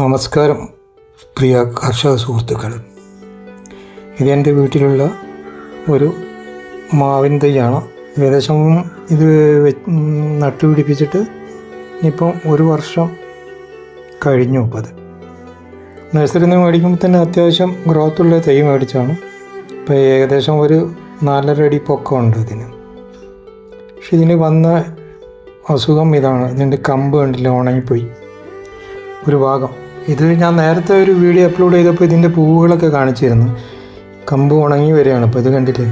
നമസ്കാരം പ്രിയ കർഷക സുഹൃത്തുക്കൾ. ഇതെൻ്റെ വീട്ടിലുള്ള ഒരു മാവിൻ തൈയാണ്. ഏകദേശം ഇത് നട്ടുപിടിപ്പിച്ചിട്ട് ഇപ്പം 1 വർഷം കഴിഞ്ഞു. അപ്പോൾ അത് നഴ്സറിയിൽ നിന്ന് മേടിക്കുമ്പോൾ തന്നെ അത്യാവശ്യം ഗ്രോത്തുള്ള തൈ മേടിച്ചാണ്. ഇപ്പോൾ ഏകദേശം ഒരു 4.5 അടി പൊക്കമുണ്ട് ഇതിന്. പക്ഷെ ഇതിന് വന്ന അസുഖം ഇതാണ്, ഇതിൻ്റെ കമ്പ് കണ്ടില്ല, ഉണങ്ങിപ്പോയി ഒരു ഭാഗം. ഇത് ഞാൻ നേരത്തെ ഒരു വീഡിയോ അപ്ലോഡ് ചെയ്തപ്പോൾ ഇതിൻ്റെ പൂവുകളൊക്കെ കാണിച്ചിരുന്നു. കമ്പ് ഉണങ്ങി വരികയാണ്. ഇപ്പോൾ ഇത് കണ്ടില്ലേ,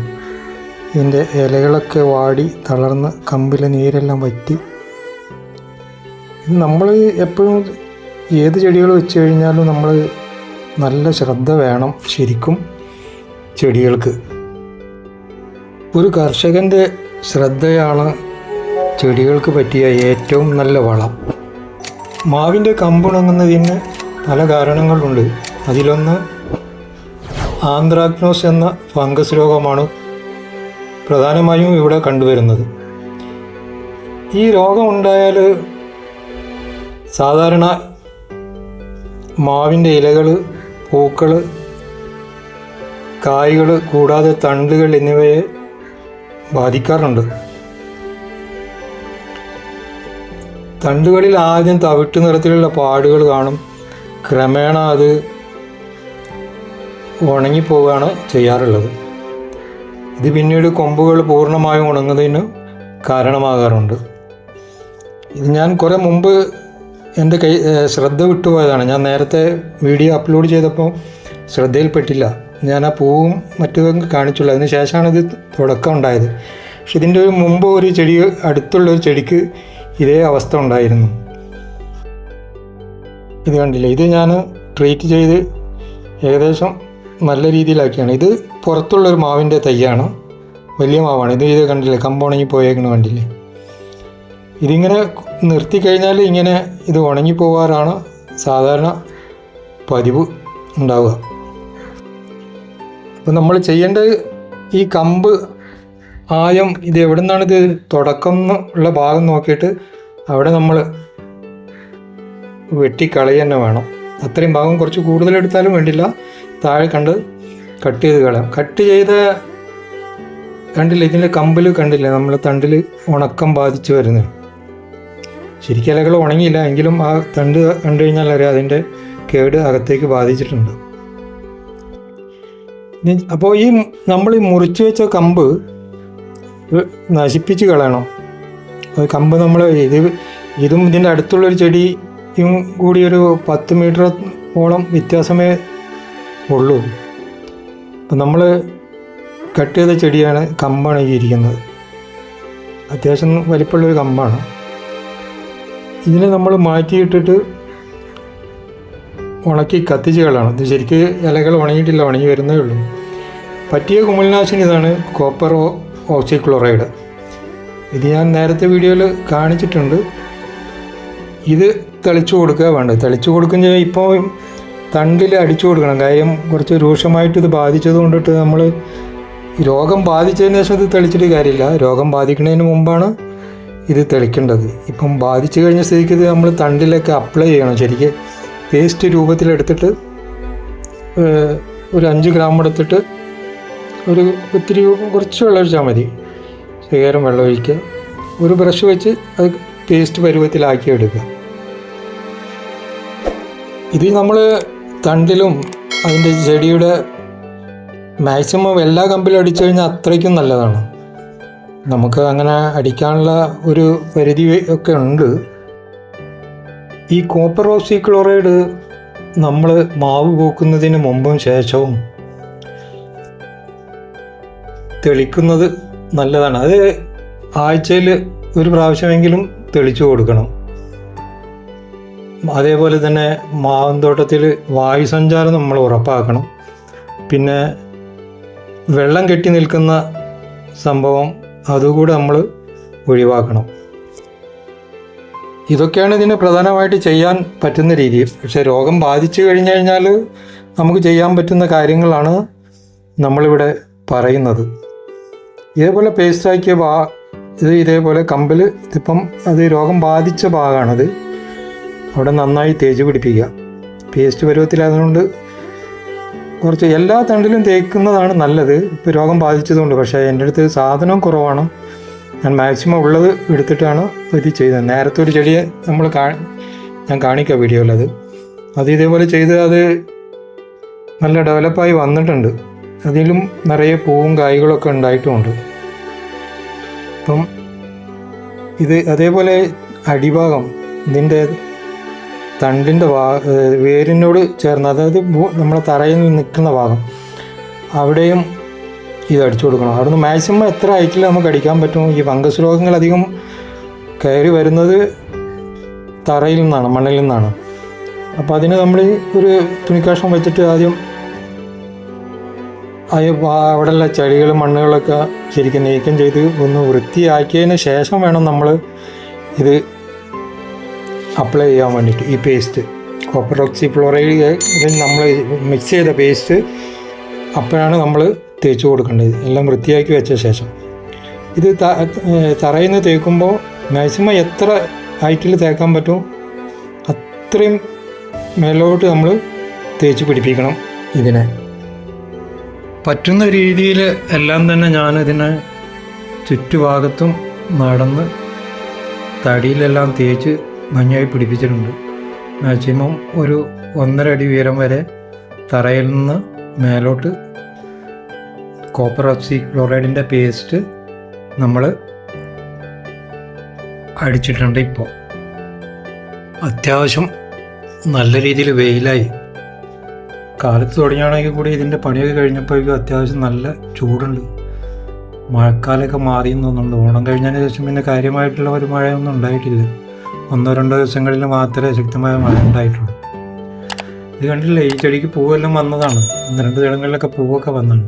ഇതിൻ്റെ ഇലകളൊക്കെ വാടി തളർന്ന് കമ്പിലെ നീരെല്ലാം വറ്റി. ഇത് നമ്മൾ എപ്പോഴും ഏത് ചെടികൾ വെച്ച് കഴിഞ്ഞാലും നമ്മൾ നല്ല ശ്രദ്ധ വേണം ശരിക്കും ചെടികൾക്ക്. ഒരു കർഷകൻ്റെ ശ്രദ്ധയാണ് ചെടികൾക്ക് പറ്റിയ ഏറ്റവും നല്ല വളം. മാവിൻ്റെ കമ്പുണങ്ങുന്നതിന് പല കാരണങ്ങളുണ്ട്. അതിലൊന്ന് ആന്ത്രാക്നോസ് എന്ന ഫംഗസ് രോഗമാണ് പ്രധാനമായും ഇവിടെ കണ്ടുവരുന്നത്. ഈ രോഗം ഉണ്ടായാൽ സാധാരണ മാവിൻ്റെ ഇലകൾ, പൂക്കൾ, കായ്കൾ കൂടാതെ തണ്ടുകൾ എന്നിവയെ ബാധിക്കാറുണ്ട്. തണ്ടുകളിൽ ആദ്യം തവിട്ട് നിറത്തിലുള്ള പാടുകൾ കാണും. ക്രമേണ അത് ഉണങ്ങിപ്പോവുകയാണ് ചെയ്യാറുള്ളത്. ഇത് പിന്നീട് കൊമ്പുകൾ പൂർണ്ണമായും ഉണങ്ങുന്നതിന് കാരണമാകാറുണ്ട്. ഇത് ഞാൻ കുറേ മുമ്പ് എൻ്റെ ശ്രദ്ധ വിട്ടുപോയതാണ്. ഞാൻ നേരത്തെ വീഡിയോ അപ്ലോഡ് ചെയ്തപ്പോൾ ശ്രദ്ധയിൽപ്പെട്ടില്ല. ഞാൻ ആ പൂവും മറ്റും കാണിച്ചുള്ളൂ. അതിന് ശേഷമാണ് ഇത് തുടക്കം ഉണ്ടായത്. പക്ഷെ ഇതിൻ്റെ ഒരു മുമ്പ് ഒരു ചെടി, അടുത്തുള്ളൊരു ചെടിക്ക് ഇതേ അവസ്ഥ ഉണ്ടായിരുന്നു. ഇത് കണ്ടില്ലേ, ഇത് ഞാൻ ട്രീറ്റ് ചെയ്ത് ഏകദേശം നല്ല രീതിയിലാക്കിയാണ്. ഇത് പുറത്തുള്ളൊരു മാവിൻ്റെ തൈയാണ്, വലിയ മാവാണ്. ഇത് കണ്ടില്ലേ, കമ്പുണങ്ങി പോയേക്കണ കണ്ടില്ലേ. ഇതിങ്ങനെ നിർത്തിക്കഴിഞ്ഞാൽ ഇങ്ങനെ ഇത് ഉണങ്ങിപ്പോവാറാണ് സാധാരണ പതിവ് ഉണ്ടാവുക. അപ്പം നമ്മൾ ചെയ്യേണ്ടത് ഈ കമ്പ് ആദ്യം ഇത് എവിടെ നിന്നാണ് ഇത് തുടക്കം ഉള്ള ഭാഗം നോക്കിയിട്ട് അവിടെ നമ്മൾ വെട്ടിക്കളയ തന്നെ വേണം. അത്രയും ഭാഗം കുറച്ച് കൂടുതലെടുത്താലും വേണ്ടില്ല, താഴെ കണ്ട് കട്ട് ചെയ്ത് കളയാം. കട്ട് ചെയ്ത കണ്ടില്ല, ഇതിൻ്റെ കമ്പിൽ കണ്ടില്ലേ, നമ്മൾ തണ്ടിൽ ഉണക്കം ബാധിച്ച് വരുന്നത്. ശരിക്കും ഇലകൾ ഉണങ്ങിയില്ല, എങ്കിലും ആ തണ്ട് കണ്ടു കഴിഞ്ഞാൽ അറിയാം അതിൻ്റെ കേട് അകത്തേക്ക് ബാധിച്ചിട്ടുണ്ട്. അപ്പോൾ ഈ നമ്മൾ ഈ മുറിച്ച് വെച്ച കമ്പ് നശിപ്പിച്ച് കളയണം. അത് കമ്പ് നമ്മൾ ഇതും ഇതിൻ്റെ അടുത്തുള്ളൊരു ചെടിയും കൂടി ഒരു 10 മീറ്ററോളം വ്യത്യാസമേ ഉള്ളൂ. അപ്പം നമ്മൾ കട്ട് ചെയ്ത ചെടിയാണ്, കമ്പാണ് ഈ ഇരിക്കുന്നത്. അത്യാവശ്യം വലിപ്പമുള്ളൊരു കമ്പാണ്. ഇതിനെ നമ്മൾ മാറ്റിയിട്ടിട്ട് ഉണക്കി കത്തിച്ച് കളയണം. ഇത് ശരിക്ക് ഇലകൾ ഉണങ്ങിയിട്ടില്ല, ഉണങ്ങി വരുന്നേ ഉള്ളൂ. പറ്റിയ കുമിൾനാശിനി ഇതാണ്, കോപ്പർ ഓക്സിക്ലോറൈഡ്. ഇത് ഞാൻ നേരത്തെ വീഡിയോയിൽ കാണിച്ചിട്ടുണ്ട്. ഇത് തെളിച്ചു കൊടുക്കുക വേണ്ടത്. തെളിച്ചു കൊടുക്കുന്ന ഇപ്പോൾ തണ്ടിൽ അടിച്ചു കൊടുക്കണം. കാര്യം കുറച്ച് രൂക്ഷമായിട്ട് ഇത് ബാധിച്ചത് കൊണ്ടിട്ട് നമ്മൾ രോഗം ബാധിച്ചതിന് ശേഷം ഇത് തെളിച്ചിട്ട് കാര്യമില്ല. രോഗം ബാധിക്കുന്നതിന് മുമ്പാണ് ഇത് തെളിക്കേണ്ടത്. ഇപ്പം ബാധിച്ചു കഴിഞ്ഞ സ്ഥിതിക്ക് ഇത് നമ്മൾ തണ്ടിലൊക്കെ അപ്ലൈ ചെയ്യണം. ശരിക്കും പേസ്റ്റ് രൂപത്തിലെടുത്തിട്ട് ഒരു 5 ഗ്രാം എടുത്തിട്ട് ഒരു ഒത്തിരി കുറച്ച് വെള്ളം ഒഴിച്ചാൽ മതി. ശേഖരം വെള്ളം ഒഴിക്കുക, ഒരു ബ്രഷ് വെച്ച് അത് പേസ്റ്റ് പരുവത്തിലാക്കി എടുക്കുക. ഇത് നമ്മൾ തണ്ടിലും അതിൻ്റെ ചെടിയുടെ മാക്സിമം എല്ലാ കമ്പിലും അടിച്ചു കഴിഞ്ഞാൽ അത്രയ്ക്കും നല്ലതാണ്. നമുക്ക് അങ്ങനെ അടിക്കാനുള്ള ഒരു പരിധി ഒക്കെ ഉണ്ട്. ഈ കോപ്പർ ഓക്സിക്ലോറൈഡ് നമ്മൾ മാവ് പൂക്കുന്നതിന് മുമ്പും ശേഷവും തെളിക്കുന്നത് നല്ലതാണ്. അത് ആഴ്ചയിൽ ഒരു പ്രാവശ്യമെങ്കിലും തെളിച്ചു കൊടുക്കണം. അതേപോലെ തന്നെ മാവിൻ തോട്ടത്തിൽ വായുസഞ്ചാരം നമ്മൾ ഉറപ്പാക്കണം. പിന്നെ വെള്ളം കെട്ടി നിൽക്കുന്ന സംഭവം അതുകൂടെ നമ്മൾ ഒഴിവാക്കണം. ഇതൊക്കെയാണ് ഇതിന് പ്രധാനമായിട്ട് ചെയ്യാൻ പറ്റുന്ന രീതി. പക്ഷേ രോഗം ബാധിച്ചു കഴിഞ്ഞു കഴിഞ്ഞാൽ നമുക്ക് ചെയ്യാൻ പറ്റുന്ന കാര്യങ്ങളാണ് നമ്മളിവിടെ പറയുന്നത്. ഇതേപോലെ പേസ്റ്റാക്കിയ ഇത് ഇതേപോലെ കമ്പിൽ, ഇതിപ്പം അത് രോഗം ബാധിച്ച ഭാഗമാണത്, അവിടെ നന്നായി തേച്ച് പിടിപ്പിക്കുക. പേസ്റ്റ് പരുവത്തിലായതുകൊണ്ട് കുറച്ച് എല്ലാ തണ്ടിലും തേക്കുന്നതാണ് നല്ലത്. ഇപ്പോൾ രോഗം ബാധിച്ചതുകൊണ്ട്. പക്ഷേ എൻ്റെ അടുത്ത് സാധനം കുറവാണ്. ഞാൻ മാക്സിമം ഉള്ളത് എടുത്തിട്ടാണ് ഇത് ചെയ്തത്. നേരത്തെ ഒരു ചെടിയെ ഞാൻ കാണിക്കാം വീഡിയോയിലത്. ഇതേപോലെ ചെയ്ത് അത് നല്ല ഡെവലപ്പായി വന്നിട്ടുണ്ട്. അതിലും നിറയെ പൂവും കായ്കളൊക്കെ ഉണ്ടായിട്ടുമുണ്ട്. അപ്പം ഇത് അതേപോലെ അടിഭാഗം ഇതിൻ്റെ തണ്ടിൻ്റെ വേരിനോട് ചേർന്ന്, അതായത് നമ്മളെ തറയിൽ നിൽക്കുന്ന ഭാഗം, അവിടെയും ഇത് അടിച്ചു കൊടുക്കണം. അവിടുന്ന് മാക്സിമം എത്ര ഹൈറ്റിൽ നമുക്ക് അടിക്കാൻ പറ്റും. ഈ ഫംഗസ് രോഗങ്ങൾ അധികം കയറി വരുന്നത് തറയിൽ നിന്നാണ്, മണ്ണിൽ നിന്നാണ്. അപ്പോൾ അതിന് നമ്മൾ ഒരു തുണിക്കഷ്ണം വെച്ചിട്ട് ആദ്യം അവിടെയുള്ള ചെടികളും മണ്ണുകളൊക്കെ ശരിക്കും നീക്കം ചെയ്ത് ഒന്ന് വൃത്തിയാക്കിയതിന് ശേഷം വേണം നമ്മൾ ഇത് അപ്ലൈ ചെയ്യാൻ വേണ്ടിയിട്ട്. ഈ പേസ്റ്റ് കോപ്പർ ഓക്സിക്ലോറൈഡ് നമ്മൾ മിക്സ് ചെയ്ത പേസ്റ്റ് അപ്പോഴാണ് നമ്മൾ തേച്ച് കൊടുക്കേണ്ടത്. എല്ലാം വൃത്തിയാക്കി വെച്ച ശേഷം ഇത് തറയിൽ നിന്ന് തേക്കുമ്പോൾ മാക്സിമം എത്ര ഹൈറ്റിൽ തേക്കാൻ പറ്റും അത്രയും മേലോട്ട് നമ്മൾ തേച്ച് പിടിപ്പിക്കണം. ഇതിനെ പറ്റുന്ന രീതിയിൽ എല്ലാം തന്നെ ഞാനിതിനെ ചുറ്റുഭാഗത്തും നടന്ന് തടിയിലെല്ലാം തേച്ച് ഭംഗിയായി പിടിപ്പിച്ചിട്ടുണ്ട്. മാക്സിമം ഒരു 1.5 അടി ഉയരം വരെ തറയിൽ നിന്ന് മേലോട്ട് കോപ്പർ ഓക്സിക്ലോറൈഡിൻ്റെ പേസ്റ്റ് നമ്മൾ അടിച്ചിട്ടുണ്ട്. ഇപ്പോൾ അത്യാവശ്യം നല്ല രീതിയിൽ വെയിലായി. കാലത്ത് തുടങ്ങിയാണെങ്കിൽ കൂടി ഇതിൻ്റെ പണിയൊക്കെ കഴിഞ്ഞപ്പോഴേക്കും അത്യാവശ്യം നല്ല ചൂടുണ്ട്. മഴക്കാലമൊക്കെ മാറിയെന്ന് തോന്നുന്നുണ്ട്. ഓണം കഴിഞ്ഞതിന് ശേഷം പിന്നെ കാര്യമായിട്ടുള്ള ഒരു മഴയൊന്നും ഉണ്ടായിട്ടില്ല. 1-2 ദിവസങ്ങളിൽ മാത്രമേ ശക്തമായ മഴ ഉണ്ടായിട്ടുള്ളൂ. ഇത് കണ്ടില്ലേ, ഈ ചെടിക്ക് പൂവെല്ലാം വന്നതാണ്. 1-2 ഇടങ്ങളിലൊക്കെ പൂവൊക്കെ വന്നതാണ്.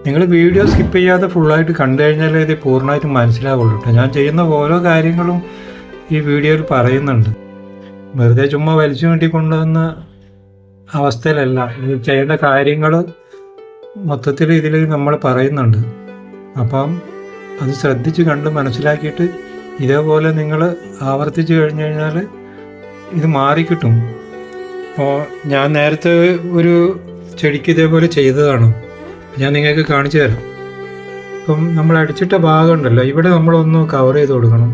നിങ്ങൾ വീഡിയോ സ്കിപ്പ് ചെയ്യാതെ ഫുള്ളായിട്ട് കണ്ടു കഴിഞ്ഞാലേ ഇത് പൂർണ്ണമായിട്ട് മനസ്സിലാവുള്ളൂ കേട്ടോ. ഞാൻ ചെയ്യുന്ന ഓരോ കാര്യങ്ങളും ഈ വീഡിയോയിൽ പറയുന്നുണ്ട്. വെറുതെ ചുമ്മാ വലിച്ചു നീട്ടി കൊണ്ടുവന്ന അവസ്ഥയിലല്ല. ഇത് ചെയ്യേണ്ട കാര്യങ്ങൾ മൊത്തത്തിൽ ഇതിൽ നമ്മൾ പറയുന്നുണ്ട്. അപ്പം അത് ശ്രദ്ധിച്ച് കണ്ട് മനസ്സിലാക്കിയിട്ട് ഇതേപോലെ നിങ്ങൾ ആവർത്തിച്ച് കഴിഞ്ഞ് കഴിഞ്ഞാൽ ഇത് മാറിക്കിട്ടും. അപ്പോൾ ഞാൻ നേരത്തെ ഒരു ചെടിക്ക് ഇതേപോലെ ചെയ്തതാണ്. ഞാൻ നിങ്ങൾക്ക് കാണിച്ചു തരാം. ഇപ്പം നമ്മൾ അടിച്ചിട്ട ഭാഗം ഉണ്ടല്ലോ, ഇവിടെ നമ്മളൊന്ന് കവർ ചെയ്ത് കൊടുക്കണം.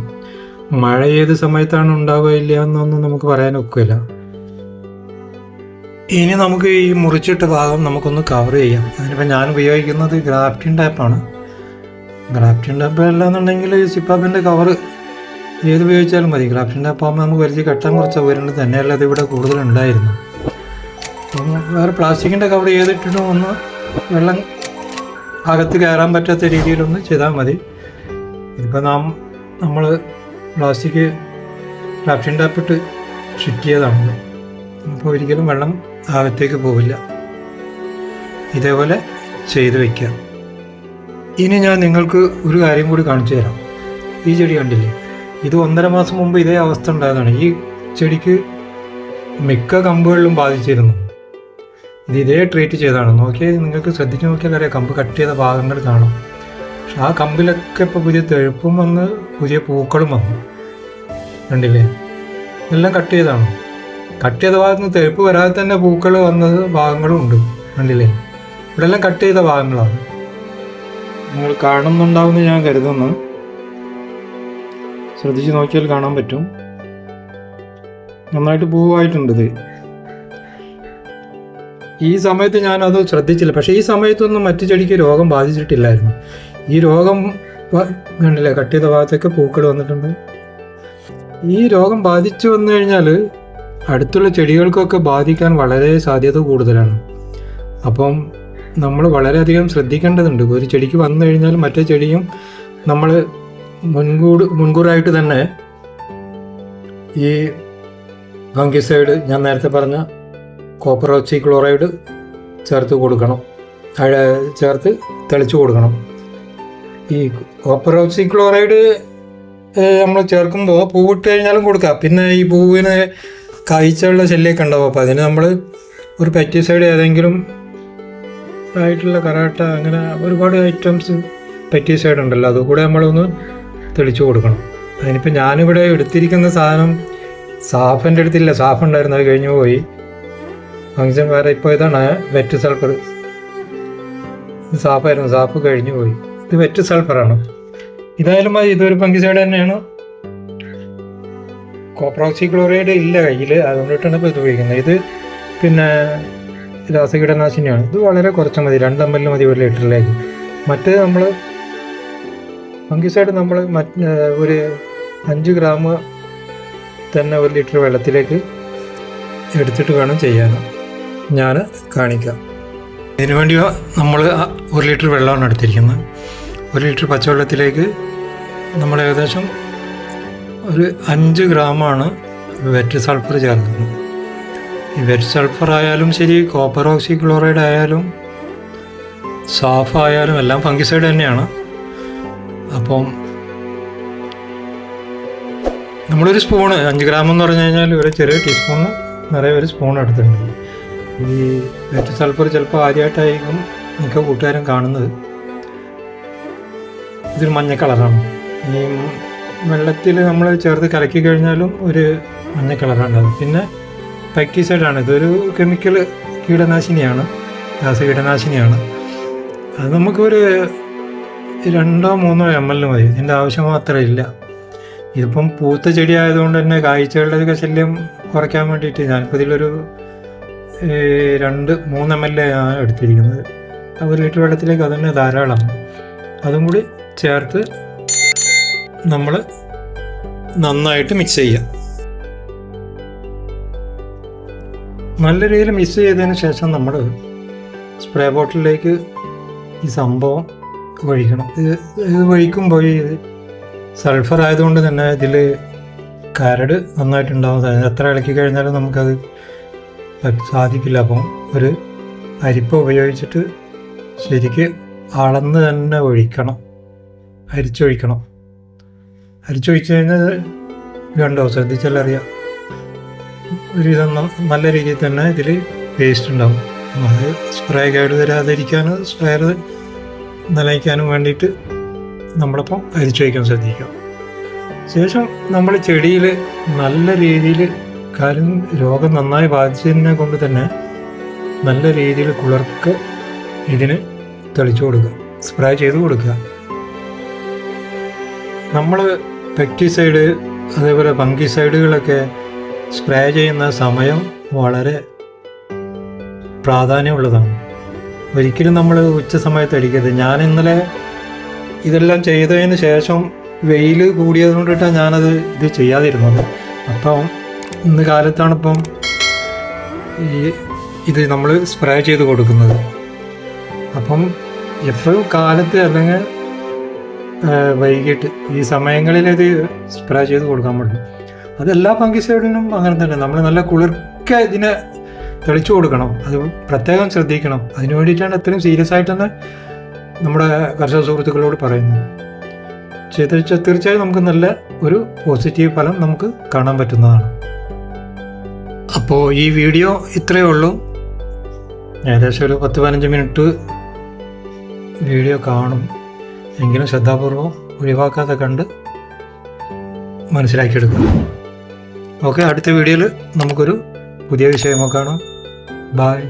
മഴ ഏത് സമയത്താണ് ഉണ്ടാവുക ഇല്ല എന്നൊന്നും നമുക്ക് പറയാൻ ഒക്കില്ല. ഇനി നമുക്ക് ഈ മുറിച്ചിട്ട ഭാഗം നമുക്കൊന്ന് കവർ ചെയ്യാം. അതിനിപ്പോൾ ഞാൻ ഉപയോഗിക്കുന്നത് ഗ്രാഫ്റ്റിൻ ടാപ്പാണ്. ഗ്രാഫ്റ്റിൻ ടാപ്പ് അല്ലാന്നുണ്ടെങ്കിൽ സിപ്പാപ്പിൻ്റെ കവർ ഏത് ഉപയോഗിച്ചാലും മതി. ഗ്രാഫ്റ്റിൻ ടാപ്പാകുമ്പോൾ നമുക്ക് വലിച്ച് കെട്ടാൻ കുറച്ച് സൗകര്യമുണ്ട്. തന്നെയല്ല അത് ഇവിടെ കൂടുതലുണ്ടായിരുന്നു. അപ്പം വേറെ പ്ലാസ്റ്റിക്കിൻ്റെ കവർ ചെയ്തിട്ടിട്ടും ഒന്ന് വെള്ളം അകത്ത് കയറാൻ പറ്റാത്ത രീതിയിലൊന്ന് ചെയ്താൽ മതി. ഇതിപ്പോൾ നമ്മൾ പ്ലാസ്റ്റിക് ഗ്രാഫ്റ്റിൻ ടാപ്പിട്ട് ചുറ്റിയതാണ്. അപ്പോൾ ഒരിക്കലും വെള്ളം അകത്തേക്ക് പോവില്ല. ഇതേപോലെ ചെയ്ത് വയ്ക്കാം. ഇനി ഞാൻ നിങ്ങൾക്ക് ഒരു കാര്യം കൂടി കാണിച്ചു തരാം. ഈ ചെടി കണ്ടില്ലേ, ഇത് 1.5 മാസം മുമ്പ് ഇതേ അവസ്ഥ ഉണ്ടായതാണ്. ഈ ചെടിക്ക് മിക്ക കമ്പുകളിലും ബാധിച്ചിരുന്നു. ഇതേ ട്രീറ്റ് ചെയ്തതാണ്. നോക്കിയാൽ നിങ്ങൾക്ക് ശ്രദ്ധിച്ച് നോക്കിയാൽ അറിയാം, കമ്പ് കട്ട് ചെയ്ത ഭാഗങ്ങൾ കാണും. പക്ഷെ ആ കമ്പിലൊക്കെ ഇപ്പോൾ പുതിയ തെഴുപ്പും വന്ന് പുതിയ പൂക്കളും വന്നു. കണ്ടില്ലേ, എല്ലാം കട്ട് ചെയ്താണ്. കട്ട് ചെയ്ത ഭാഗത്ത് നിന്ന് തെഴുപ്പ് വരാതെ തന്നെ പൂക്കൾ വന്നത് ഭാഗങ്ങളും ഉണ്ട്. കണ്ടില്ലേ, ഇവിടെ എല്ലാം കട്ട് ചെയ്ത ഭാഗങ്ങളാണ്. നിങ്ങൾ കാണുന്നുണ്ടാവുമെന്ന് ഞാൻ കരുതുന്നു. ശ്രദ്ധിച്ച് നോക്കിയാൽ കാണാൻ പറ്റും. നന്നായിട്ട് പൂവായിട്ടുണ്ട് ഇത്. ഈ സമയത്ത് ഞാനത് ശ്രദ്ധിച്ചില്ല. പക്ഷേ ഈ സമയത്തൊന്നും മറ്റു ചെടിക്ക് രോഗം ബാധിച്ചിട്ടില്ലായിരുന്നു. ഈ രോഗം കണ്ടില്ലേ, കട്ട് ചെയ്ത ഭാഗത്തൊക്കെ പൂക്കൾ വന്നിട്ടുണ്ട്. ഈ രോഗം ബാധിച്ചു വന്നു കഴിഞ്ഞാൽ അടുത്തുള്ള ചെടികൾക്കൊക്കെ ബാധിക്കാൻ വളരെ സാധ്യത കൂടുതലാണ്. അപ്പം നമ്മൾ വളരെയധികം ശ്രദ്ധിക്കേണ്ടതുണ്ട്. ഒരു ചെടിക്ക് വന്നു കഴിഞ്ഞാൽ മറ്റേ ചെടിയും നമ്മൾ മുൻകൂറായിട്ട് തന്നെ ഈ ഫംഗിസൈഡ്, ഞാൻ നേരത്തെ പറഞ്ഞ കോപ്പർ ഓക്സിക്ലോറൈഡ് ചേർത്ത് കൊടുക്കണം. ചേർത്ത് തെളിച്ച് കൊടുക്കണം. ഈ കോപ്പർ ഓക്സിക്ലോറൈഡ് നമ്മൾ ചേർക്കുമ്പോൾ പൂവിട്ട് കഴിഞ്ഞാലും കൊടുക്കാം. പിന്നെ ഈ പൂവിന് കായ്ച്ചുള്ള ശല്യമൊക്കെ ഉണ്ടാവും. അപ്പോൾ അതിന് നമ്മൾ ഒരു പെസ്റ്റിസൈഡ് ഏതെങ്കിലും ആയിട്ടുള്ള കറാട്ട, അങ്ങനെ ഒരുപാട് ഐറ്റംസ് പെസ്റ്റിസൈഡ് ഉണ്ടല്ലോ, അതുകൂടെ നമ്മളൊന്ന് തെളിച്ച് കൊടുക്കണം. അതിനിപ്പോൾ ഞാനിവിടെ എടുത്തിരിക്കുന്ന സാധനം സാഫിൻ്റെ അടുത്തില്ല. സാഫ് ഉണ്ടായിരുന്നു, അത് കഴിഞ്ഞ് പോയി. ഫംഗ്ഷൻ വേറെ. ഇപ്പോൾ ഇതാണ് വെറ്റ് സൾഫർ. ഇത് സാപ്പായിരുന്നു, സാപ്പ് കഴിഞ്ഞു പോയി. ഇത് വെറ്റ് സൾഫറാണ്. ഇതായാലും മതി, ഇതൊരു ഫംഗിസൈഡ് തന്നെയാണ്. കോപ്പർ ഓക്സിക്ലോറൈഡ് ഇല്ല കയ്യിൽ, അതുകൊണ്ടിട്ടാണ് ഇപ്പോൾ ഇത് ഉപയോഗിക്കുന്നത്. ഇത് പിന്നെ രാസകീടനാശിനിയാണ്. ഇത് വളരെ കുറച്ച് മതി, 2 ml മതി 1 ലിറ്ററിലേക്ക്. മറ്റേ നമ്മൾ ഫംഗിസൈഡ് നമ്മൾ ഒരു 5 ഗ്രാം തന്നെ 1 ലിറ്റർ വെള്ളത്തിലേക്ക് എടുത്തിട്ട് വേണം ചെയ്യാൻ. ഞാൻ കാണിക്കാം. ഇതിനു വേണ്ടി നമ്മൾ 1 ലിറ്റർ വെള്ളമാണ് എടുത്തിരിക്കുന്നത്. 1 ലിറ്റർ പച്ചവെള്ളത്തിലേക്ക് നമ്മൾ ഏകദേശം ഒരു 5 ഗ്രാമാണ് വെറ്റ് സൾഫർ ചേർക്കുന്നത്. ഈ വെറ്റ് സൾഫർ ആയാലും ശരി, കോപ്പർ ഓക്സിക്ലോറൈഡ് ആയാലും സാഫ് ആയാലും എല്ലാം ഫംഗിസൈഡ് തന്നെയാണ്. അപ്പം നമ്മളൊരു സ്പൂണ്, 5 ഗ്രാം എന്ന് പറഞ്ഞു കഴിഞ്ഞാൽ ഒരു ചെറിയ ടീസ്പൂണ് നിറയെ ഒരു സ്പൂൺ എടുത്തിട്ടുണ്ട്. ഈ വെറ്റ് സൾഫർ ചിലപ്പോൾ ആദ്യമായിട്ടായിരിക്കും മിക്ക കൂട്ടുകാരും കാണുന്നത്. ഇതൊരു മഞ്ഞ കളറാണ്. ഈ വെള്ളത്തിൽ നമ്മൾ ചേർത്ത് കലക്കി കഴിഞ്ഞാലും ഒരു മഞ്ഞ കളറാണ് ഉണ്ടാകും. പിന്നെ പെസ്റ്റിസൈഡാണ്. ഇതൊരു കെമിക്കൽ കീടനാശിനിയാണ്, രാസകീടനാശിനിയാണ്. അത് നമുക്കൊരു 2-3 ml മതി. ഇതിൻ്റെ ആവശ്യം മാത്രമേ ഇല്ല. ഇതിപ്പം പൂത്ത ചെടി ആയതുകൊണ്ട് തന്നെ കായ്ച്ചകളുടെ ശല്യം കുറയ്ക്കാൻ വേണ്ടിയിട്ട് ഞാനിപ്പോൾ ഇതിലൊരു 2-3 ml ആണ് എടുത്തിരിക്കുന്നത്. 1 ലിറ്റർ വെള്ളത്തിലേക്ക് അത് തന്നെ ധാരാളമാണ്. അതും കൂടി ചേർത്ത് നമ്മൾ നന്നായിട്ട് മിക്സ് ചെയ്യാം. നല്ല രീതിയിൽ മിക്സ് ചെയ്തതിന് ശേഷം നമ്മൾ സ്പ്രേ ബോട്ടിലേക്ക് ഈ സംഭവം ഒഴിക്കണം. ഇത് ഒഴിക്കുമ്പോൾ ഈ സൾഫർ ആയതുകൊണ്ട് തന്നെ ഇതിൽ കരട് നന്നായിട്ടുണ്ടാവും. എത്ര ഇളക്കി കഴിഞ്ഞാലും നമുക്കത് സാധിക്കില്ല. അപ്പം ഒരു അരിപ്പ ഉപയോഗിച്ചിട്ട് ശരിക്ക് അളന്ന് തന്നെ ഒഴിക്കണം, അരിച്ചൊഴിക്കണം. അരിച്ചൊഴിച്ച് കഴിഞ്ഞാൽ കണ്ടോ, ശ്രദ്ധിച്ചാലറിയാം, ഒരുവിധം നല്ല രീതിയിൽ തന്നെ ഇതിൽ വേസ്റ്റ് ഉണ്ടാവും. അത് സ്പ്രേ കേട് വരാതിരിക്കാനും സ്പ്രേയർ നിലയ്ക്കാനും വേണ്ടിയിട്ട് നമ്മളിപ്പം അരിച്ചൊഴിക്കാൻ ശ്രദ്ധിക്കുക. ശേഷം നമ്മൾ ചെടിയിൽ നല്ല രീതിയിൽ, കാര്യം രോഗം നന്നായി ബാധിച്ചതിനെ കൊണ്ട് തന്നെ നല്ല രീതിയിൽ കുളിർക്ക് ഇതിന് തെളിച്ചു കൊടുക്കുക, സ്പ്രേ ചെയ്ത് കൊടുക്കുക. നമ്മൾ പെസ്റ്റിസൈഡ് അതേപോലെ ഫംഗിസൈഡുകളൊക്കെ സ്പ്രേ ചെയ്യുന്ന സമയം വളരെ പ്രാധാന്യമുള്ളതാണ്. ഒരിക്കലും നമ്മൾ ഉച്ച സമയത്ത് അടിക്കരുത്. ഞാൻ ഇന്നലെ ഇതെല്ലാം ചെയ്തതിന് ശേഷം വെയിൽ കൂടിയത് കൊണ്ടിട്ടാണ് ഇത് ചെയ്യാതിരുന്നത്. അപ്പം ഇന്ന് കാലത്താണിപ്പം ഇത് നമ്മൾ സ്പ്രേ ചെയ്ത് കൊടുക്കുന്നത്. അപ്പം എപ്പോഴും കാലത്ത് അല്ലെങ്കിൽ വൈകിട്ട് ഈ സമയങ്ങളിൽ ഇത് സ്പ്രേ ചെയ്ത് കൊടുക്കാൻ പറ്റും. അതെല്ലാ ഫംഗിസൈഡിനും അങ്ങനെ തന്നെ. നമ്മൾ നല്ല കുളിർക്കെ ഇതിനെ തെളിച്ചു കൊടുക്കണം. അത് പ്രത്യേകം ശ്രദ്ധിക്കണം. അതിന് വേണ്ടിയിട്ടാണ് അത്രയും സീരിയസ് ആയിട്ട് തന്നെ നമ്മുടെ കർഷക സുഹൃത്തുക്കളോട് പറയുന്നത്. തീർച്ചയായും നമുക്ക് നല്ല ഒരു പോസിറ്റീവ് ഫലം നമുക്ക് കാണാൻ പറ്റുന്നതാണ്. അപ്പോൾ ഈ വീഡിയോ ഇത്രയേ ഉള്ളൂ. ഏകദേശം ഒരു 10-15 മിനിറ്റ് വീഡിയോ കാണും. എങ്കിലും ശ്രദ്ധാപൂർവം ഒഴിവാക്കാതെ കണ്ട് മനസ്സിലാക്കിയെടുക്കുക. ഓക്കെ, അടുത്ത വീഡിയോയിൽ നമുക്കൊരു പുതിയ വിഷയമൊക്കെ കാണാം. ബായ്.